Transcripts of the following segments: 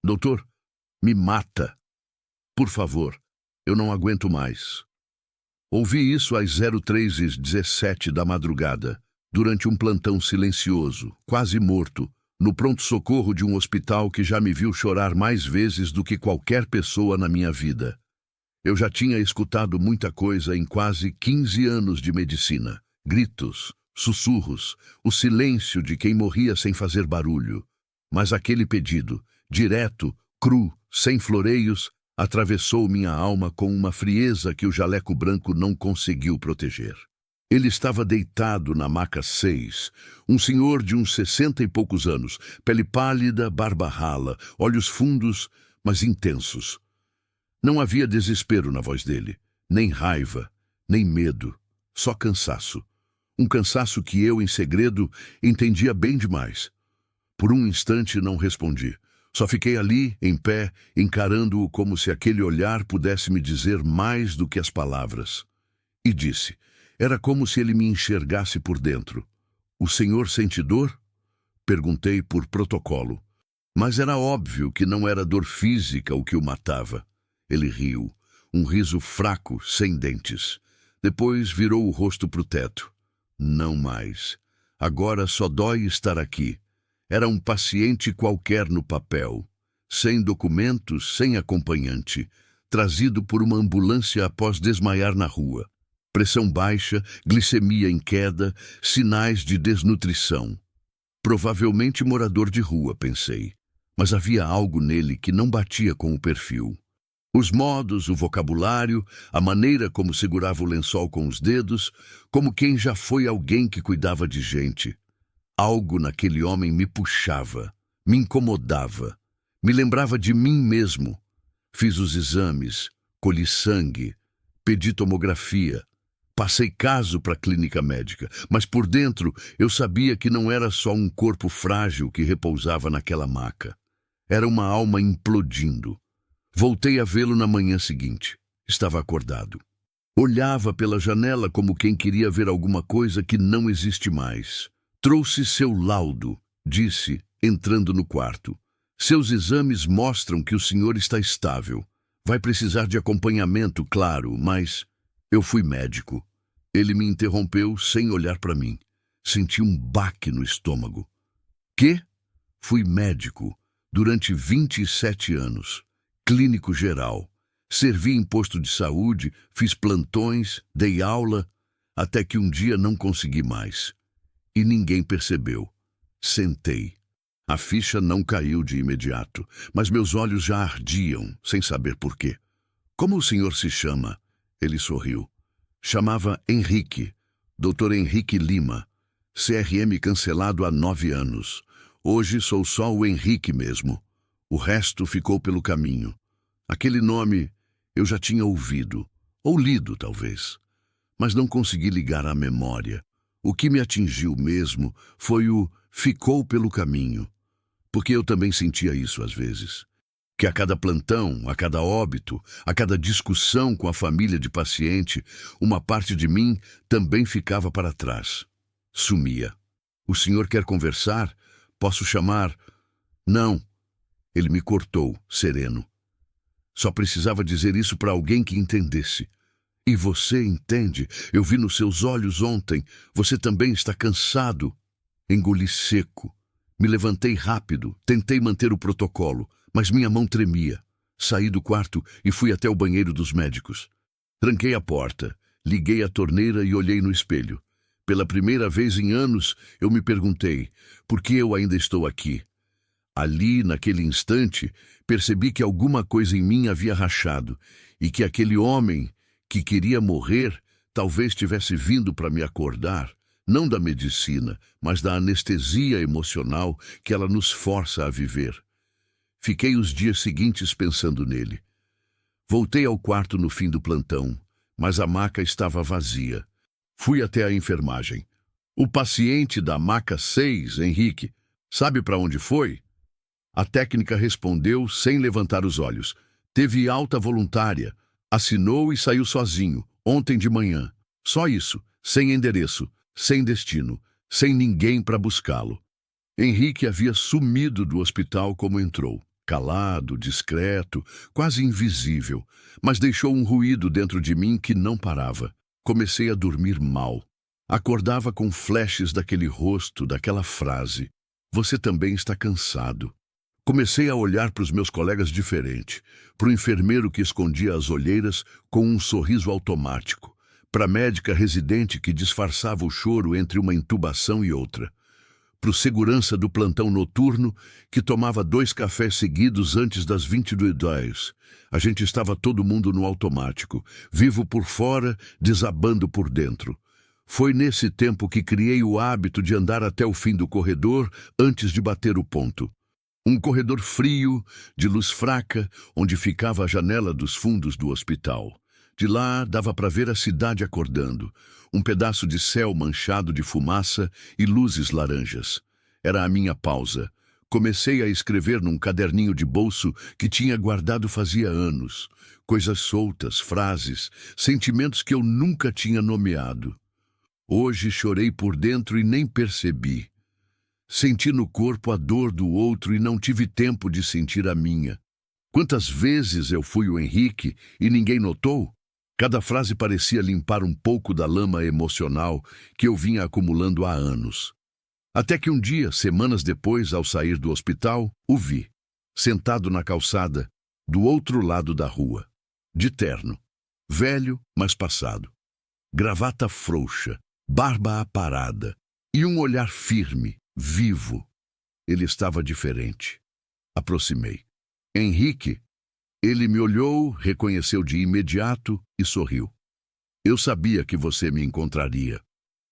Doutor, me mata. Por favor, eu não aguento mais. Ouvi isso às 03h17 da madrugada, durante um plantão silencioso, quase morto, no pronto-socorro de um hospital que já me viu chorar mais vezes do que qualquer pessoa na minha vida. Eu já tinha escutado muita coisa em quase 15 anos de medicina. Gritos, sussurros, o silêncio de quem morria sem fazer barulho. Mas aquele pedido, direto, cru, sem floreios, atravessou minha alma com uma frieza que o jaleco branco não conseguiu proteger. Ele estava deitado na maca 6, um senhor de uns 60 e poucos anos, pele pálida, barba rala, olhos fundos, mas intensos. Não havia desespero na voz dele, nem raiva, nem medo, só cansaço. Um cansaço que eu, em segredo, entendia bem demais. Por um instante não respondi. Só fiquei ali, em pé, encarando-o como se aquele olhar pudesse me dizer mais do que as palavras. E disse, era como se ele me enxergasse por dentro. O senhor sente dor? Perguntei por protocolo. Mas era óbvio que não era dor física o que o matava. Ele riu, um riso fraco, sem dentes. Depois virou o rosto para o teto. Não mais. Agora só dói estar aqui. Era um paciente qualquer no papel, sem documentos, sem acompanhante, trazido por uma ambulância após desmaiar na rua. Pressão baixa, glicemia em queda, sinais de desnutrição. Provavelmente morador de rua, pensei. Mas havia algo nele que não batia com o perfil. Os modos, o vocabulário, a maneira como segurava o lençol com os dedos, como quem já foi alguém que cuidava de gente. Algo naquele homem me puxava, me incomodava, me lembrava de mim mesmo. Fiz os exames, colhi sangue, pedi tomografia, passei caso para a clínica médica, mas por dentro eu sabia que não era só um corpo frágil que repousava naquela maca. Era uma alma implodindo. Voltei a vê-lo na manhã seguinte. Estava acordado. Olhava pela janela como quem queria ver alguma coisa que não existe mais. Trouxe seu laudo, disse, entrando no quarto. Seus exames mostram que o senhor está estável. Vai precisar de acompanhamento, claro, mas... Eu fui médico. Ele me interrompeu sem olhar para mim. Senti um baque no estômago. Quê? Fui médico durante 27 anos. Clínico geral. Servi em posto de saúde, fiz plantões, dei aula, até que um dia não consegui mais. E ninguém percebeu. Sentei. A ficha não caiu de imediato, mas meus olhos já ardiam, sem saber por quê. Como o senhor se chama? Ele sorriu. Chamava Henrique, Dr. Henrique Lima. CRM cancelado há 9 anos. Hoje sou só o Henrique mesmo. O resto ficou pelo caminho. Aquele nome eu já tinha ouvido, ou lido talvez, mas não consegui ligar à memória. O que me atingiu mesmo foi o ficou pelo caminho, porque eu também sentia isso às vezes. Que a cada plantão, a cada óbito, a cada discussão com a família de paciente, uma parte de mim também ficava para trás. Sumia. O senhor quer conversar? Posso chamar? Não. Ele me cortou, sereno. Só precisava dizer isso para alguém que entendesse. E você entende? Eu vi nos seus olhos ontem. Você também está cansado. Engoli seco. Me levantei rápido. Tentei manter o protocolo, mas minha mão tremia. Saí do quarto e fui até o banheiro dos médicos. Tranquei a porta, liguei a torneira e olhei no espelho. Pela primeira vez em anos, eu me perguntei, por que eu ainda estou aqui? Ali, naquele instante, percebi que alguma coisa em mim havia rachado e que aquele homem que queria morrer talvez tivesse vindo para me acordar, não da medicina, mas da anestesia emocional que ela nos força a viver. Fiquei os dias seguintes pensando nele. Voltei ao quarto no fim do plantão, mas a maca estava vazia. Fui até a enfermagem. O paciente da maca 6, Henrique, sabe para onde foi? A técnica respondeu sem levantar os olhos. Teve alta voluntária. Assinou e saiu sozinho, ontem de manhã. Só isso, sem endereço, sem destino, sem ninguém para buscá-lo. Henrique havia sumido do hospital como entrou. calado, discreto, quase invisível, mas deixou um ruído dentro de mim que não parava. Comecei a dormir mal. Acordava com flashes daquele rosto, daquela frase. Você também está cansado. Comecei a olhar para os meus colegas diferente, para o enfermeiro que escondia as olheiras com um sorriso automático, para a médica residente que disfarçava o choro entre uma intubação e outra, para o segurança do plantão noturno que tomava 2 cafés seguidos antes das 22h. A gente estava todo mundo no automático, vivo por fora, desabando por dentro. Foi nesse tempo que criei o hábito de andar até o fim do corredor antes de bater o ponto. Um corredor frio, de luz fraca, onde ficava a janela dos fundos do hospital. De lá dava para ver a cidade acordando, um pedaço de céu manchado de fumaça e luzes laranjas. Era a minha pausa. Comecei a escrever num caderninho de bolso que tinha guardado fazia anos. Coisas soltas, frases, sentimentos que eu nunca tinha nomeado. Hoje chorei por dentro e nem percebi. Senti no corpo a dor do outro e não tive tempo de sentir a minha. Quantas vezes eu fui o Henrique e ninguém notou? Cada frase parecia limpar um pouco da lama emocional que eu vinha acumulando há anos. Até que um dia, semanas depois, ao sair do hospital, o vi, sentado na calçada, do outro lado da rua, de terno, velho, mas passado, gravata frouxa, barba aparada e um olhar firme, vivo. Ele estava diferente. Aproximei. Henrique. Ele me olhou, reconheceu de imediato e sorriu. Eu sabia que você me encontraria.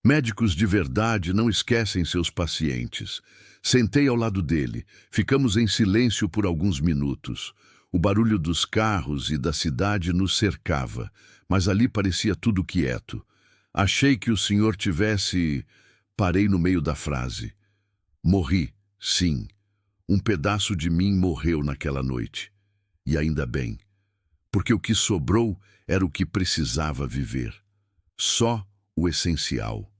Médicos de verdade não esquecem seus pacientes. Sentei ao lado dele. Ficamos em silêncio por alguns minutos. O barulho dos carros e da cidade nos cercava, mas ali parecia tudo quieto. Achei que o senhor tivesse... Parei no meio da frase. Morri, sim. Um pedaço de mim morreu naquela noite. E ainda bem, porque o que sobrou era o que precisava viver. Só o essencial.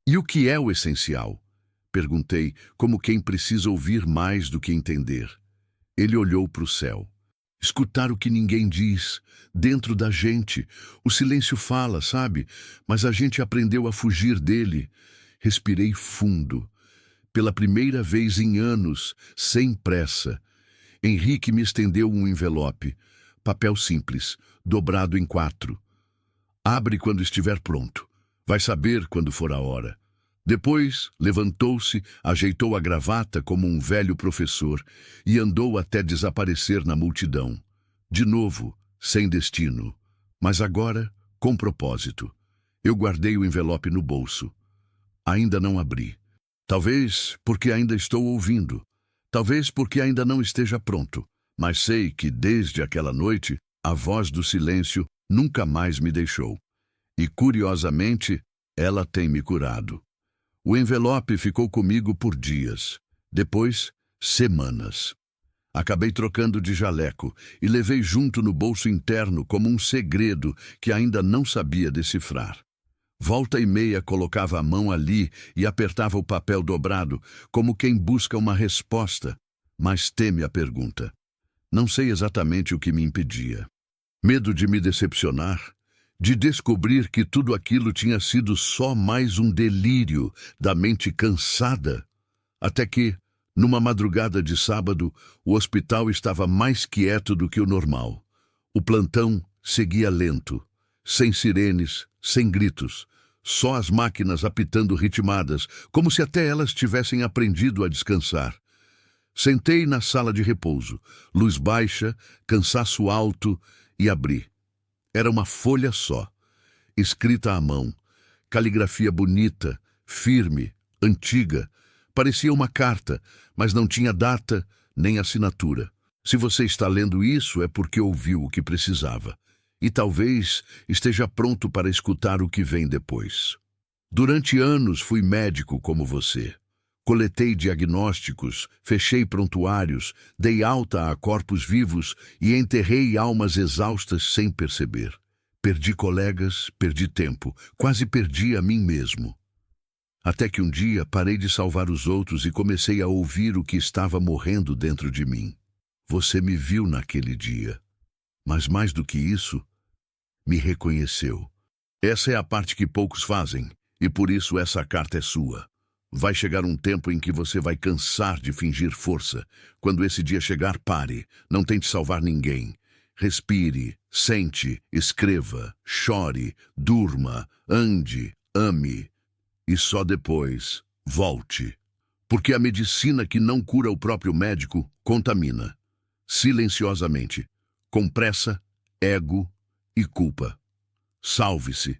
E o que é o essencial? Perguntei, como quem precisa ouvir mais do que entender. Ele olhou para o céu. Escutar o que ninguém diz, dentro da gente. O silêncio fala, sabe? Mas a gente aprendeu a fugir dele. Respirei fundo. Pela primeira vez em anos, sem pressa. Henrique me estendeu um envelope. Papel simples, dobrado em 4. Abre quando estiver pronto. Vai saber quando for a hora. Depois, levantou-se, ajeitou a gravata como um velho professor e andou até desaparecer na multidão. De novo, sem destino. Mas agora, com propósito. Eu guardei o envelope no bolso. Ainda não abri. Talvez porque ainda estou ouvindo. Talvez porque ainda não esteja pronto. Mas sei que, desde aquela noite, a voz do silêncio nunca mais me deixou. E, curiosamente, ela tem me curado. O envelope ficou comigo por dias. Depois, semanas. Acabei trocando de jaleco e levei junto no bolso interno como um segredo que ainda não sabia decifrar. Volta e meia colocava a mão ali e apertava o papel dobrado, como quem busca uma resposta, mas teme a pergunta. Não sei exatamente o que me impedia. Medo de me decepcionar, de descobrir que tudo aquilo tinha sido só mais um delírio da mente cansada. Até que, numa madrugada de sábado, o hospital estava mais quieto do que o normal. O plantão seguia lento, sem sirenes, sem gritos, só as máquinas apitando ritmadas, como se até elas tivessem aprendido a descansar. Sentei na sala de repouso, luz baixa, cansaço alto, e abri. Era uma folha só, escrita à mão, caligrafia bonita, firme, antiga. Parecia uma carta, mas não tinha data nem assinatura. Se você está lendo isso, é porque ouviu o que precisava. E talvez esteja pronto para escutar o que vem depois. Durante anos fui médico como você. Coletei diagnósticos, fechei prontuários, dei alta a corpos vivos e enterrei almas exaustas sem perceber. Perdi colegas, perdi tempo, quase perdi a mim mesmo. Até que um dia parei de salvar os outros e comecei a ouvir o que estava morrendo dentro de mim. Você me viu naquele dia, mas mais do que isso, me reconheceu. Essa é a parte que poucos fazem, e por isso essa carta é sua. Vai chegar um tempo em que você vai cansar de fingir força. Quando esse dia chegar, pare. Não tente salvar ninguém. Respire, sente, escreva, chore, durma, ande, ame. E só depois, volte. Porque a medicina que não cura o próprio médico contamina. Silenciosamente, com pressa, ego e culpa. Salve-se.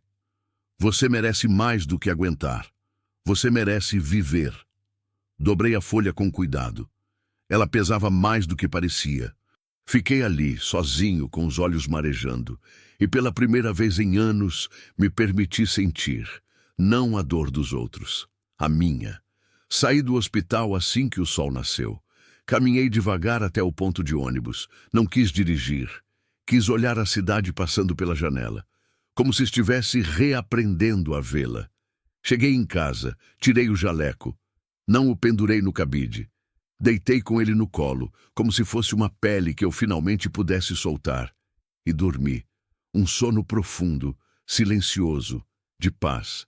Você merece mais do que aguentar. Você merece viver. Dobrei a folha com cuidado. Ela pesava mais do que parecia. Fiquei ali, sozinho, com os olhos marejando, e pela primeira vez em anos me permiti sentir, não a dor dos outros, a minha. Saí do hospital assim que o sol nasceu. Caminhei devagar até o ponto de ônibus. Não quis dirigir. Quis olhar a cidade passando pela janela, como se estivesse reaprendendo a vê-la. Cheguei em casa, tirei o jaleco. Não o pendurei no cabide. Deitei com ele no colo, como se fosse uma pele que eu finalmente pudesse soltar. E dormi. Um sono profundo, silencioso, de paz.